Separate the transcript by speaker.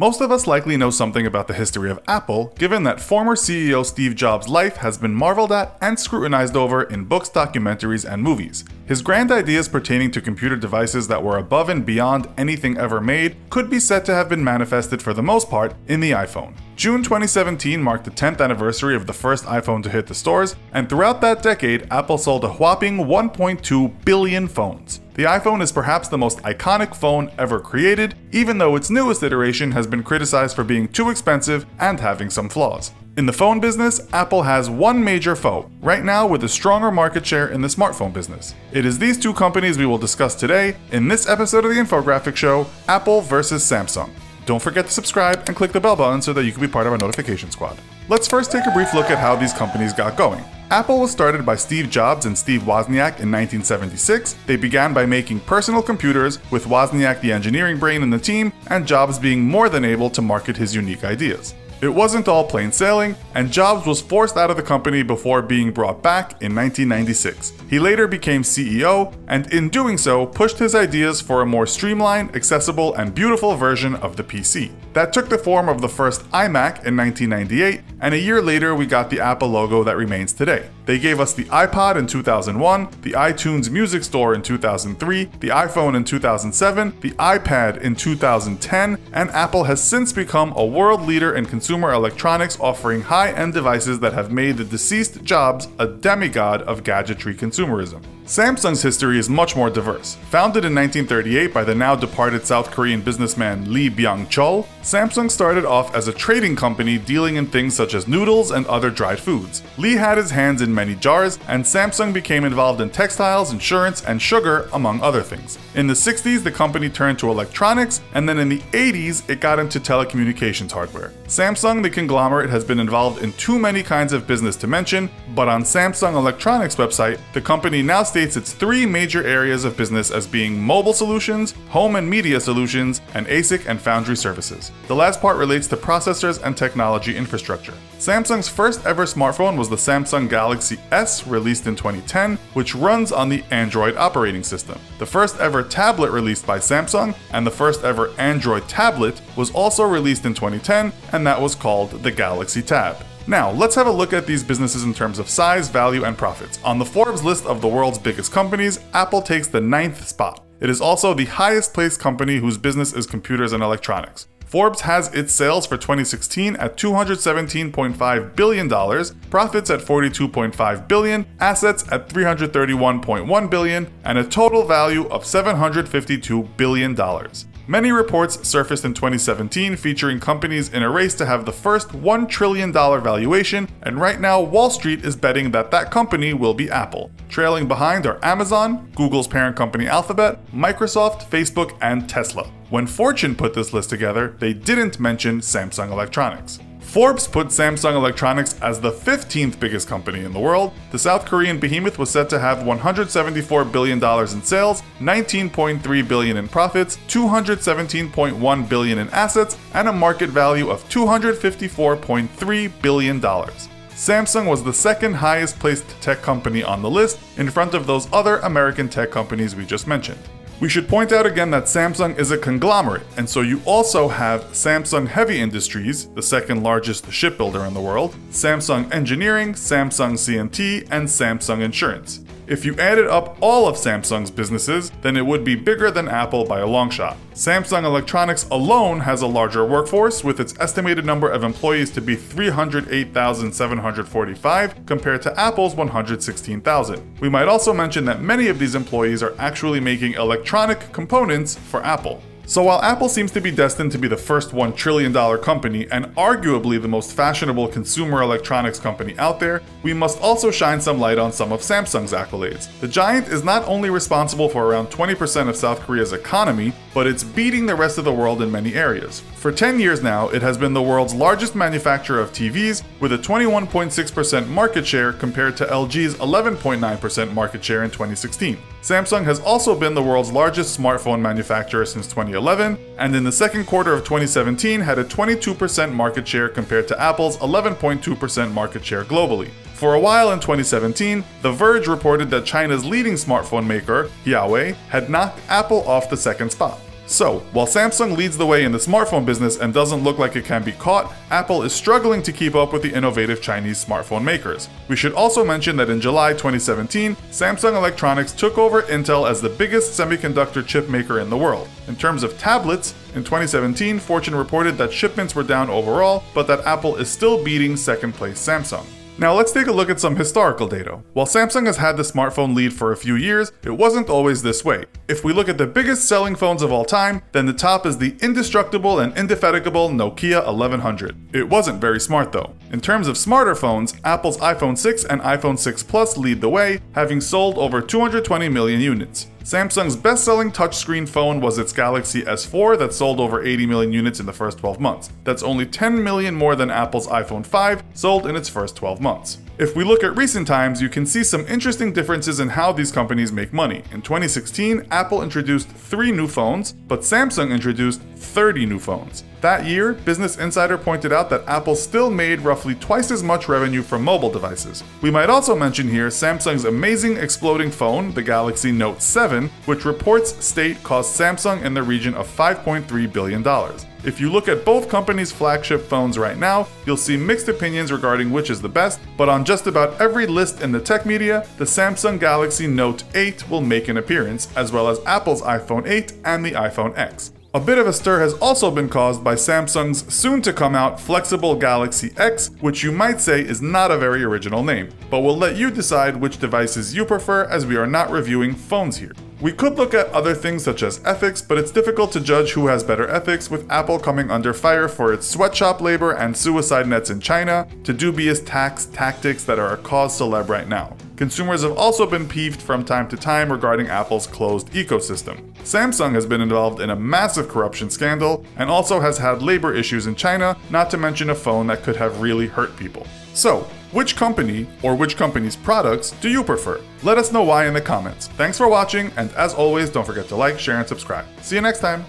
Speaker 1: Most of us likely know something about the history of Apple, given that former CEO Steve Jobs' life has been marveled at and scrutinized over in books, documentaries, and movies. His grand ideas pertaining to computer devices that were above and beyond anything ever made could be said to have been manifested for the most part in the iPhone. June 2017 marked the 10th anniversary of the first iPhone to hit the stores, and throughout that decade, Apple sold a whopping 1.2 billion phones. The iPhone is perhaps the most iconic phone ever created, even though its newest iteration has been criticized for being too expensive and having some flaws. In the phone business, Apple has one major foe, right now with a stronger market share in the smartphone business. It is these two companies we will discuss today in this episode of the Infographic Show, Apple versus Samsung. Don't forget to subscribe and click the bell button so that you can be part of our notification squad. Let's first take a brief look at how these companies got going. Apple was started by Steve Jobs and Steve Wozniak in 1976. They began by making personal computers, with Wozniak the engineering brain in the team, and Jobs being more than able to market his unique ideas. It wasn't all plain sailing, and Jobs was forced out of the company before being brought back in 1996. He later became CEO, and in doing so, pushed his ideas for a more streamlined, accessible, and beautiful version of the PC. That took the form of the first iMac in 1998, and a year later we got the Apple logo that remains today. They gave us the iPod in 2001, the iTunes Music Store in 2003, the iPhone in 2007, the iPad in 2010, and Apple has since become a world leader in consumer electronics, offering high-end devices that have made the deceased Jobs a demigod of gadgetry consumerism. Samsung's history is much more diverse. Founded in 1938 by the now departed South Korean businessman Lee Byung-chul, Samsung started off as a trading company dealing in things such as noodles and other dried foods. Lee had his hands in many jars, and Samsung became involved in textiles, insurance, and sugar, among other things. In the 60s, the company turned to electronics, and then in the 80s, it got into telecommunications hardware. Samsung, the conglomerate, has been involved in too many kinds of business to mention, but on Samsung Electronics website, the company now states its three major areas of business as being mobile solutions, home and media solutions, and ASIC and foundry services. The last part relates to processors and technology infrastructure. Samsung's first ever smartphone was the Samsung Galaxy S, released in 2010, which runs on the Android operating system. The first ever tablet released by Samsung, and the first ever Android tablet, was also released in 2010, and that was called the Galaxy Tab. Now, let's have a look at these businesses in terms of size, value, and profits. On the Forbes list of the world's biggest companies, Apple takes the 9th spot. It is also the highest placed company whose business is computers and electronics. Forbes has its sales for 2016 at $217.5 billion, profits at $42.5 billion, assets at $331.1 billion, and a total value of $752 billion. Many reports surfaced in 2017 featuring companies in a race to have the first $1 trillion valuation, and right now Wall Street is betting that that company will be Apple. Trailing behind are Amazon, Google's parent company Alphabet, Microsoft, Facebook, and Tesla. When Fortune put this list together, they didn't mention Samsung Electronics. Forbes put Samsung Electronics as the 15th biggest company in the world. The South Korean behemoth was said to have $174 billion in sales, $19.3 billion in profits, $217.1 billion in assets, and a market value of $254.3 billion. Samsung was the second highest placed tech company on the list, in front of those other American tech companies we just mentioned. We should point out again that Samsung is a conglomerate, and so you also have Samsung Heavy Industries, the second largest shipbuilder in the world, Samsung Engineering, Samsung C&T, and Samsung Insurance. If you added up all of Samsung's businesses, then it would be bigger than Apple by a long shot. Samsung Electronics alone has a larger workforce, with its estimated number of employees to be 308,745 compared to Apple's 116,000. We might also mention that many of these employees are actually making electronic components for Apple. So while Apple seems to be destined to be the first $1 trillion company and arguably the most fashionable consumer electronics company out there, we must also shine some light on some of Samsung's accolades. The giant is not only responsible for around 20% of South Korea's economy, but it's beating the rest of the world in many areas. For 10 years now, it has been the world's largest manufacturer of TVs, with a 21.6% market share compared to LG's 11.9% market share in 2016. Samsung has also been the world's largest smartphone manufacturer since 2011, and in the second quarter of 2017 had a 22% market share compared to Apple's 11.2% market share globally. For a while in 2017, The Verge reported that China's leading smartphone maker, Huawei, had knocked Apple off the second spot. So, while Samsung leads the way in the smartphone business and doesn't look like it can be caught, Apple is struggling to keep up with the innovative Chinese smartphone makers. We should also mention that in July 2017, Samsung Electronics took over Intel as the biggest semiconductor chip maker in the world. In terms of tablets, in 2017, Fortune reported that shipments were down overall, but that Apple is still beating second-place Samsung. Now let's take a look at some historical data. While Samsung has had the smartphone lead for a few years, it wasn't always this way. If we look at the biggest selling phones of all time, then the top is the indestructible and indefatigable Nokia 1100. It wasn't very smart though. In terms of smarter phones, Apple's iPhone 6 and iPhone 6 Plus lead the way, having sold over 220 million units. Samsung's best-selling touchscreen phone was its Galaxy S4 that sold over 80 million units in the first 12 months. That's only 10 million more than Apple's iPhone 5 sold in its first 12 months. If we look at recent times, you can see some interesting differences in how these companies make money. In 2016, Apple introduced 3 new phones, but Samsung introduced 30 new phones. That year, Business Insider pointed out that Apple still made roughly twice as much revenue from mobile devices. We might also mention here Samsung's amazing exploding phone, the Galaxy Note 7, which reports state cost Samsung in the region of $5.3 billion. If you look at both companies' flagship phones right now, you'll see mixed opinions regarding which is the best, but on just about every list in the tech media, the Samsung Galaxy Note 8 will make an appearance, as well as Apple's iPhone 8 and the iPhone X. A bit of a stir has also been caused by Samsung's soon-to-come-out flexible Galaxy X, which you might say is not a very original name, but we'll let you decide which devices you prefer as we are not reviewing phones here. We could look at other things such as ethics, but it's difficult to judge who has better ethics, with Apple coming under fire for its sweatshop labor and suicide nets in China, to dubious tax tactics that are a cause celeb right now. Consumers have also been peeved from time to time regarding Apple's closed ecosystem. Samsung has been involved in a massive corruption scandal and also has had labor issues in China, not to mention a phone that could have really hurt people. So, which company or which company's products do you prefer? Let us know why in the comments. Thanks for watching, and as always, don't forget to like, share, and subscribe. See you next time!